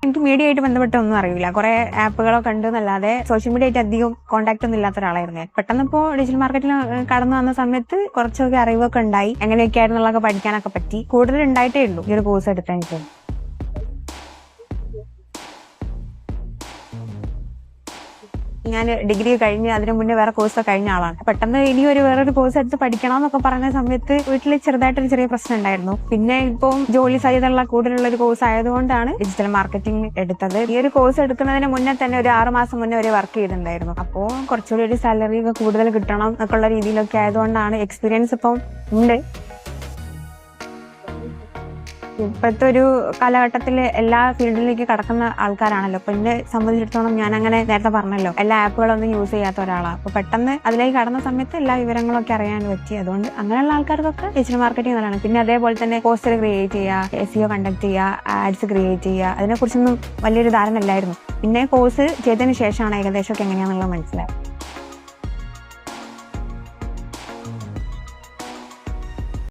എനിക്ക് മീഡിയ ആയിട്ട് ബന്ധപ്പെട്ട ഒന്നും അറിയില്ല. കുറെ ആപ്പുകളൊക്കെ ഉണ്ട് എന്നല്ലാതെ സോഷ്യൽ മീഡിയ ആയിട്ട് അധികം കോൺടാക്ട് ഒന്നും ഇല്ലാത്ത ഒരാളായിരുന്നു. പെട്ടെന്ന് ഇപ്പോൾ ഡിജിറ്റൽ മാർക്കറ്റിൽ കടന്നു വന്ന സമയത്ത് കുറച്ചൊക്കെ അറിവൊക്കെ ഉണ്ടായി. എങ്ങനെയൊക്കെയായിരുന്നുള്ളതൊക്കെ പഠിക്കാനൊക്കെ പറ്റി. കൂടുതൽ ഉണ്ടായിട്ടേ ഉള്ളൂ ഈ ഒരു കോഴ്സ് എടുത്തെനിക്ക്. ഞാൻ ഡിഗ്രി കഴിഞ്ഞ് അതിനു മുന്നേ വേറെ കോഴ്സ് കഴിഞ്ഞ ആളാണ്. പെട്ടെന്ന് ഇനി വേറൊരു കോഴ്സ് എടുത്ത് പഠിക്കണം എന്നൊക്കെ പറഞ്ഞ സമയത്ത് വീട്ടിൽ ചെറുതായിട്ടൊരു ചെറിയ പ്രശ്നം ഉണ്ടായിരുന്നു. പിന്നെ ഇപ്പം ജോലി സാധ്യതയുള്ള കൂടുതലുള്ള ഒരു കോഴ്സ് ആയതുകൊണ്ടാണ് ഡിജിറ്റൽ മാർക്കറ്റിംഗ് എടുത്തത്. ഈ ഒരു കോഴ്സ് എടുക്കുന്നതിന് മുന്നേ തന്നെ ഒരു 6 മാസം മുന്നേ ഒരു വർക്ക് ചെയ്തിട്ടുണ്ടായിരുന്നു. അപ്പോൾ കുറച്ചുകൂടി ഒരു സാലറി ഒക്കെ കൂടുതൽ കിട്ടണം എന്നൊക്കെയുള്ള രീതിയിലൊക്കെ ആയതുകൊണ്ടാണ് എക്സ്പീരിയൻസ് ഇപ്പം ഉണ്ട്. ഇപ്പോഴത്തെ ഒരു കാലഘട്ടത്തിൽ എല്ലാ ഫീൽഡിലേക്ക് കടക്കുന്ന ആൾക്കാരാണല്ലോ. അപ്പൊ എന്നെ സംബന്ധിച്ചിടത്തോളം ഞാൻ അങ്ങനെ നേരത്തെ പറഞ്ഞല്ലോ, എല്ലാ ആപ്പുകളൊന്നും യൂസ് ചെയ്യാത്ത ഒരാളാണ്. അപ്പൊ പെട്ടെന്ന് അതിലേക്ക് കടന്ന സമയത്ത് എല്ലാ വിവരങ്ങളൊക്കെ അറിയാൻ പറ്റി. അതുകൊണ്ട് അങ്ങനെയുള്ള ആൾക്കാർക്കൊക്കെ ഡിജിറ്റൽ മാർക്കറ്റിംഗ് നല്ലതാണ്. പിന്നെ അതേപോലെ തന്നെ പോസ്റ്റർ ക്രിയേറ്റ് ചെയ്യുക, SEO കണ്ടക്ട് ചെയ്യുക, ആഡ്സ് ക്രിയേറ്റ് ചെയ്യുക, അതിനെക്കുറിച്ചൊന്നും വലിയൊരു ധാരണ ഇല്ലായിരുന്നു. പിന്നെ കോഴ്സ് ചെയ്തതിന് ശേഷമാണ് ഏകദേശമൊക്കെ എങ്ങനെയാണെന്നുള്ളത് മനസ്സിലായത്.